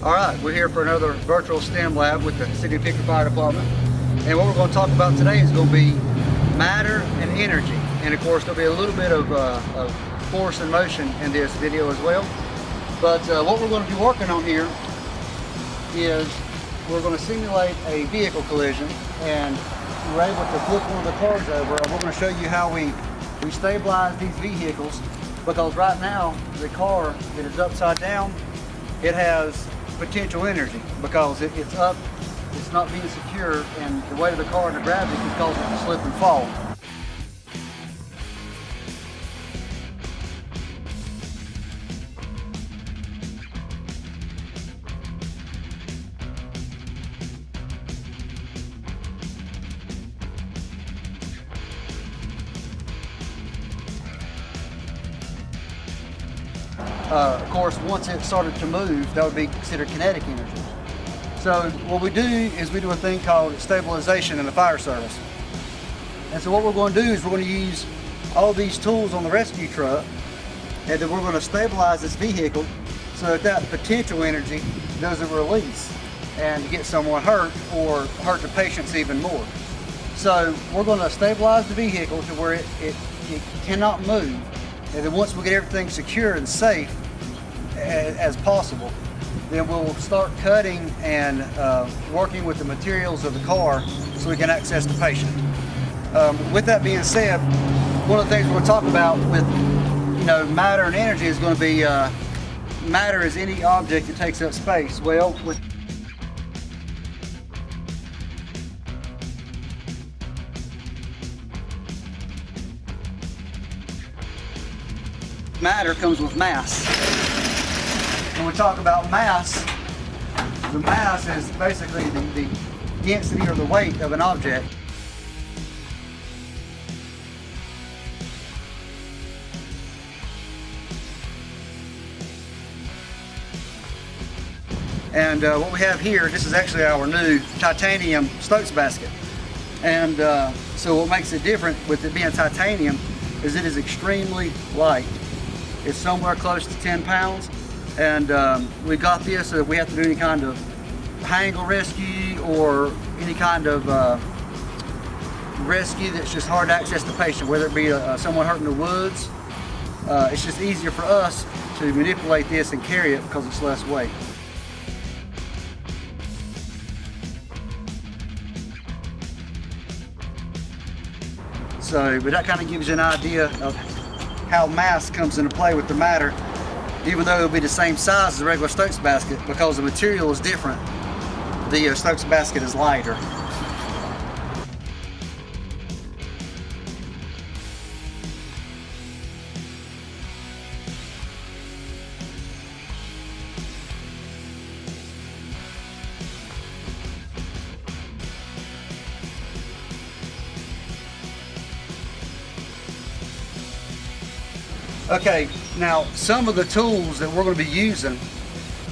All right, we're here for another virtual STEM lab with the City of Hickory Fire Department. And what we're going to talk about today is going to be matter and energy. And of course, there'll be a little bit of force and motion in this video as well. But what we're going to be working on here is we're going to simulate a vehicle collision, and we're able to flip one of the cars over, and we're going to show you how we stabilize these vehicles, because right now the car that is upside down, it has potential energy because it's up, it's not being secure, and the weight of the car and the gravity can cause it to slip and fall. Of course, once it started to move, that would be considered kinetic energy. So what we do is we do a thing called stabilization in the fire service. And so what we're going to do is we're going to use all these tools on the rescue truck, and then we're going to stabilize this vehicle so that that potential energy doesn't release and get someone hurt or hurt the patients even more. So we're going to stabilize the vehicle to where it cannot move. And then once we get everything secure and safe as possible, then we'll start cutting and working with the materials of the car so we can access the patient. With that being said, one of the things we're going to talk about with matter and energy is going to be matter is any object that takes up space. Well, with matter comes with mass. When we talk about mass, the mass is basically the density or the weight of an object. And what we have here, this is actually our new titanium Stokes basket. And so what makes it different with it being titanium is it is extremely light. It's somewhere close to 10 pounds. And we got this so that we have to do any kind of angle rescue or any kind of rescue that's just hard to access the patient, whether it be someone hurt in the woods. It's just easier for us to manipulate this and carry it because it's less weight. So, but that kind of gives you an idea of how mass comes into play with the matter, even though it'll be the same size as a regular Stokes basket. Because the material is different, the Stokes basket is lighter. Okay, now some of the tools that we're going to be using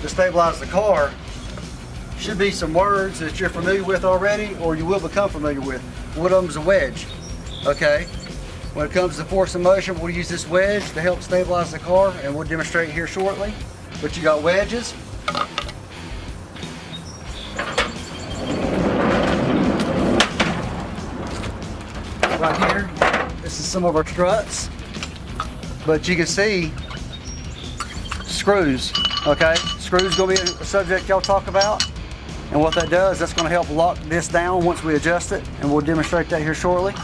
to stabilize the car should be some words that you're familiar with already, or you will become familiar with. One of them is a wedge. Okay, when it comes to force and motion, we'll use this wedge to help stabilize the car, and we'll demonstrate here shortly. But you got wedges. Right here, this is some of our struts. But you can see screws, okay? Screws gonna be a subject y'all talk about. And what that does, that's gonna help lock this down once we adjust it. And we'll demonstrate that here shortly.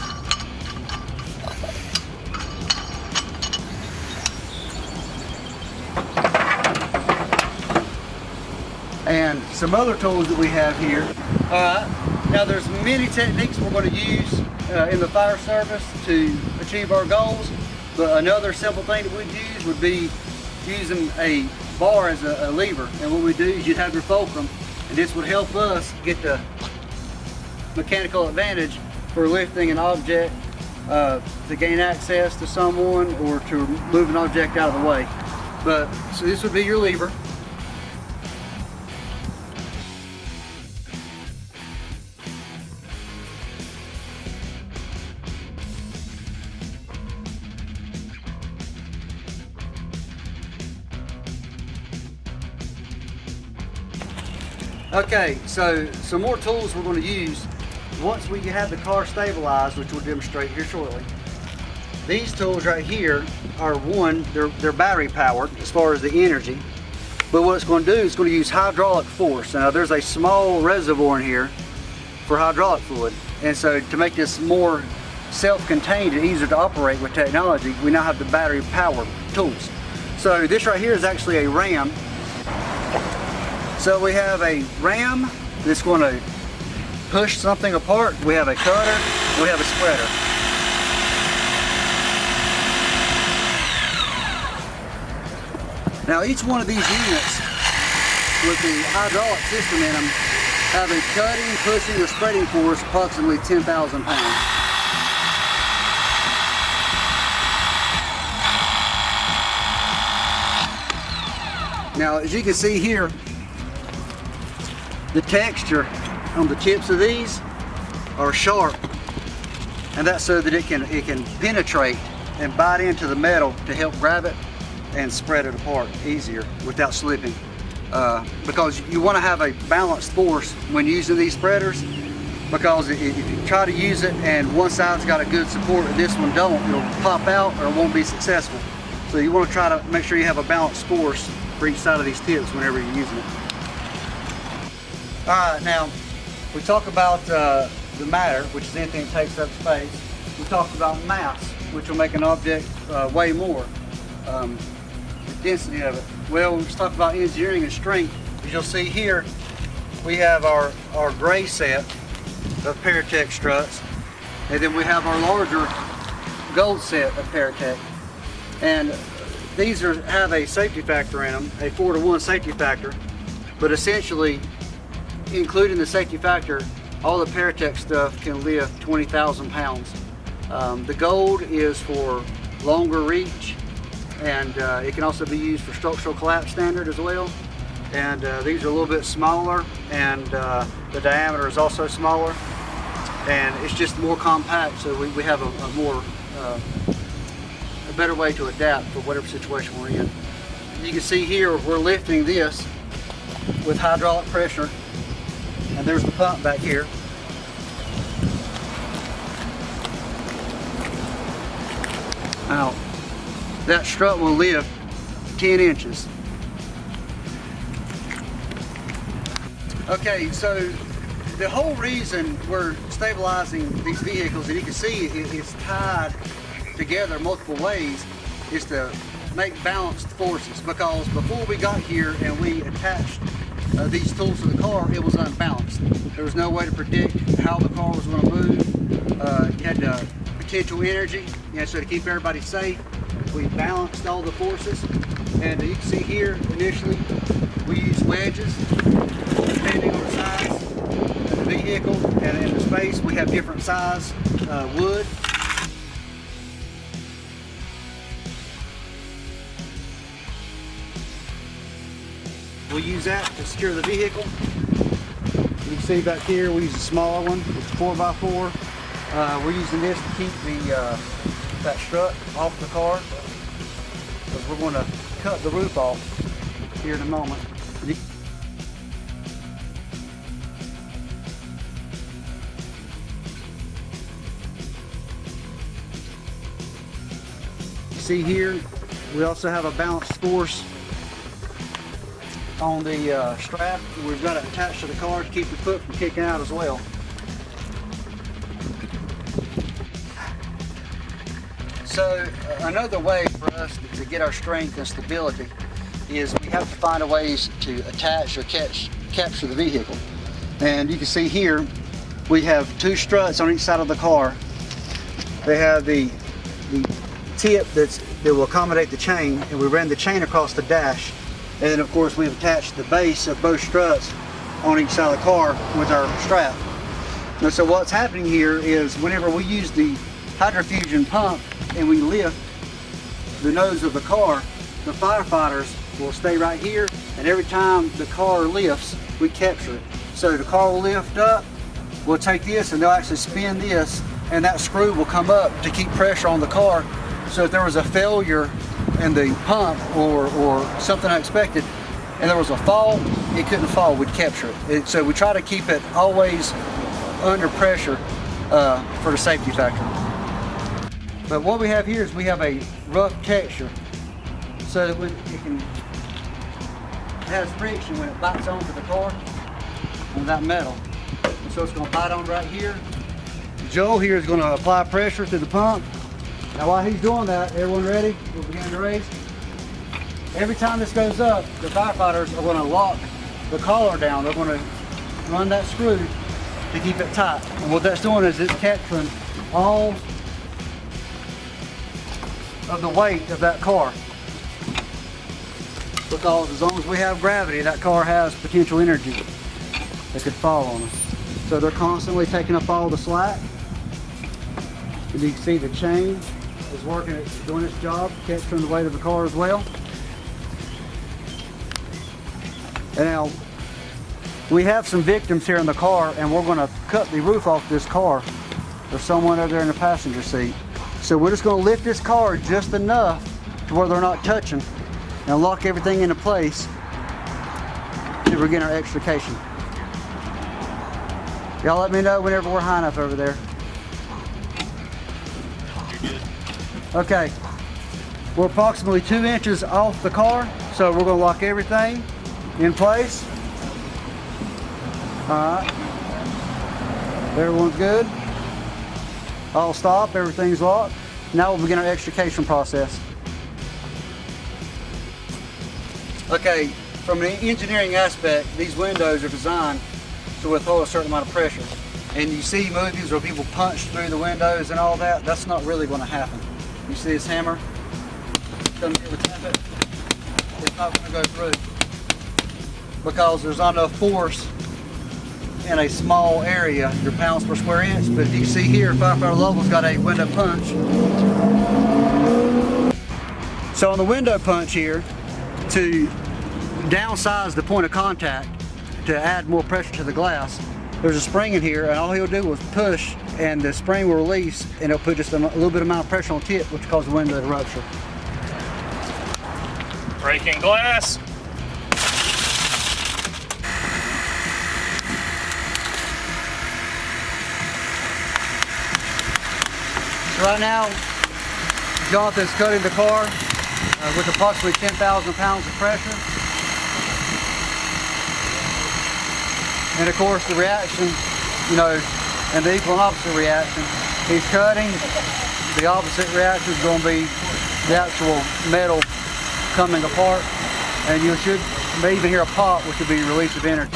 And some other tools that we have here. Now there's many techniques we're gonna use in the fire service to achieve our goals. But another simple thing that we'd use would be using a bar as a lever. And what we do is you'd have your fulcrum, and this would help us get the mechanical advantage for lifting an object to gain access to someone or to move an object out of the way. But so this would be your lever. Okay, so some more tools we're going to use once we have the car stabilized, which we'll demonstrate here shortly. These tools right here are they're battery powered as far as the energy, but what it's going to do is it's going to use hydraulic force. Now there's a small reservoir in here for hydraulic fluid, and so to make this more self-contained and easier to operate with technology, we now have the battery powered tools. So this right here is actually a ram. So we have a ram that's going to push something apart. We have a cutter, we have a spreader. Now each one of these units with the hydraulic system in them have a cutting, pushing, or spreading force approximately 10,000 pounds. Now as you can see here, the texture on the tips of these are sharp, and that's so that it can penetrate and bite into the metal to help grab it and spread it apart easier without slipping. Because you want to have a balanced force when using these spreaders, because if you try to use it and one side's got a good support and this one don't, it'll pop out or it won't be successful. So you want to try to make sure you have a balanced force for each side of these tips whenever you're using it. Alright, now we talk about the matter, which is anything that takes up space. We talked about mass, which will make an object weigh more. The density of it. Well, let's talk about engineering and strength. As you'll see here, we have our gray set of Paratech struts, and then we have our larger gold set of Paratech. And these have a safety factor in them, a 4-to-1 safety factor, but essentially, including the safety factor, all the Paratech stuff can lift 20,000 pounds. The gold is for longer reach, and it can also be used for structural collapse standard as well. And these are a little bit smaller, and the diameter is also smaller, and it's just more compact, so we have a better way to adapt for whatever situation we're in. You can see here we're lifting this with hydraulic pressure, and there's the pump back here. Now, that strut will lift 10 inches. Okay, so the whole reason we're stabilizing these vehicles, and you can see it's tied together multiple ways, is to make balanced forces, because before we got here and we attached these tools to the car, it was unbalanced. There was no way to predict how the car was going to move. You had potential energy, so to keep everybody safe, we balanced all the forces. And you can see here, initially, we use wedges, depending on the size of the vehicle and in the space. We have different size wood. We use that to secure the vehicle. You can see back here, we use a smaller one. It's 4x4. We're using this to keep that strut off the car, because we're going to cut the roof off here in a moment. You see here, we also have a balanced force on the strap. We've got it attached to the car to keep the foot from kicking out as well. So another way for us to get our strength and stability is we have to find a ways to attach or capture the vehicle. And you can see here we have two struts on each side of the car. They have the tip that will accommodate the chain, and we ran the chain across the dash. And then of course we've attached the base of both struts on each side of the car with our strap. And so what's happening here is whenever we use the hydrofusion pump and we lift the nose of the car, the firefighters will stay right here, and every time the car lifts, we capture it. So the car will lift up, we'll take this and they'll actually spin this, and that screw will come up to keep pressure on the car. So if there was a failure in the pump or something unexpected, and there was a fall, it couldn't fall, we'd capture it. So we try to keep it always under pressure for the safety factor. But what we have here is we have a rough texture so that when it has friction when it bites onto the car on that metal. And so it's going to bite on right here. Joel here is going to apply pressure to the pump. Now while he's doing that, everyone ready? We'll begin to raise. Every time this goes up, the firefighters are going to lock the collar down. They're going to run that screw to keep it tight. And what that's doing is it's capturing all of the weight of that car. Because as long as we have gravity, that car has potential energy that could fall on us. So they're constantly taking up all the slack. And you can see the chain is working, it's doing its job, capturing the weight of the car as well. And now, we have some victims here in the car, and we're going to cut the roof off this car. There's someone over there in the passenger seat. So we're just going to lift this car just enough to where they're not touching and lock everything into place to begin our extrication. Y'all let me know whenever we're high enough over there. Okay, we're approximately 2 inches off the car, so we're going to lock everything in place. Alright, everyone's good. All stop, everything's locked. Now we'll begin our extrication process. Okay, from an engineering aspect, these windows are designed to withhold a certain amount of pressure. And you see movies where people punch through the windows and all that, that's not really going to happen. You see this hammer? Come here, we tap it. It's not going to go through because there's not enough force in a small area, your pounds per square inch. But you see here, firefighter Lovell's got a window punch. So on the window punch here, to downsize the point of contact, to add more pressure to the glass, there's a spring in here, and all he'll do is push, and the spring will release, and it'll put just a little bit amount of pressure on the tip, which causes the window to rupture. Breaking glass. So right now, Jonathan's cutting the car with approximately 10,000 pounds of pressure. And of course the reaction, you know, and the equal and opposite reaction. He's cutting, the opposite reaction is going to be the actual metal coming apart, and you may even hear a pop, which will be release of energy.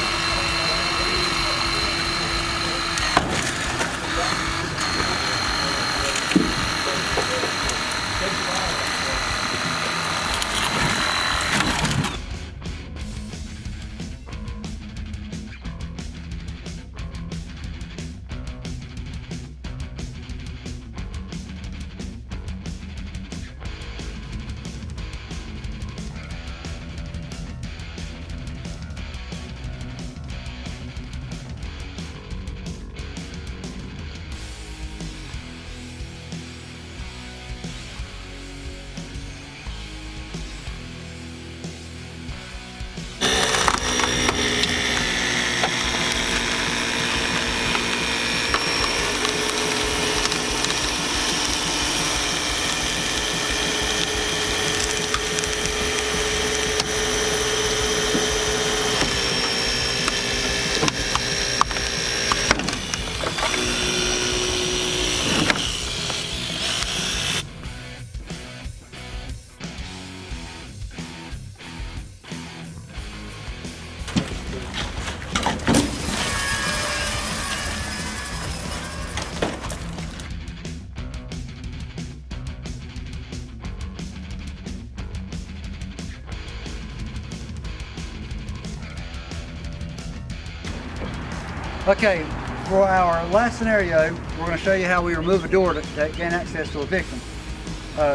Okay, for our last scenario, we're going to show you how we remove a door to gain access to a victim.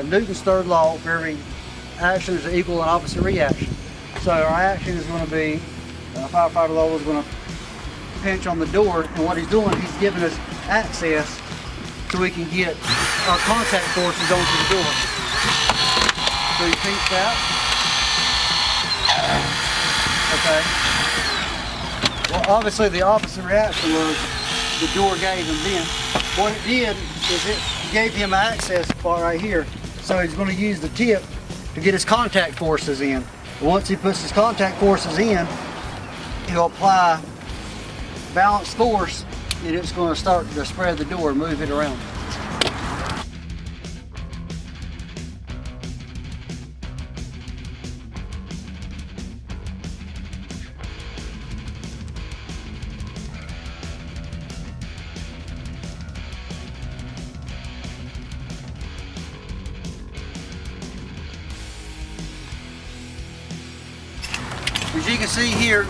Newton's third law, for every action is an equal and opposite reaction. So our action is going to be, firefighter Lowell is going to pinch on the door, and what he's doing, he's giving us access so we can get our contact forces onto the door. So he pinch that. Okay. Well, obviously the opposite reaction was the door gave him then. What it did is it gave him an access spot right here. So he's going to use the tip to get his contact forces in. Once he puts his contact forces in, he'll apply balanced force, and it's going to start to spread the door and move it around. As you can see here,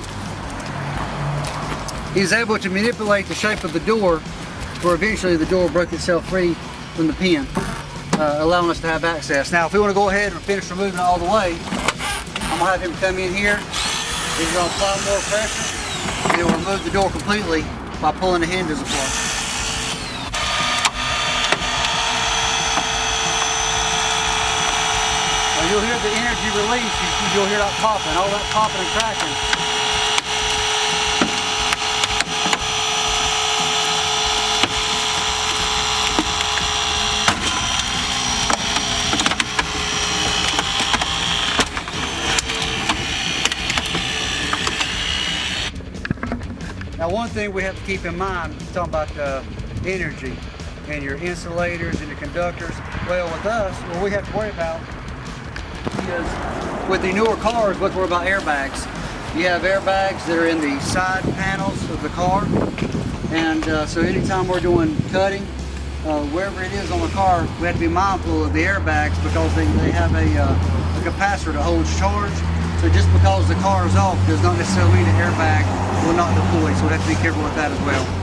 he's able to manipulate the shape of the door where eventually the door broke itself free from the pin, allowing us to have access. Now if we want to go ahead and finish removing it all the way, I'm going to have him come in here. He's going to apply more pressure and it will remove the door completely by pulling the hinges apart. You'll hear the energy release, you'll hear that popping, all that popping and cracking. Now one thing we have to keep in mind, talking about the energy and your insulators and your conductors, well with us, what we have to worry about is with the newer cars, we have to worry about airbags. You have airbags that are in the side panels of the car, and so anytime we're doing cutting, wherever it is on the car, we have to be mindful of the airbags because they have a capacitor that holds charge. So just because the car is off does not necessarily mean the airbag will not deploy, so we have to be careful with that as well.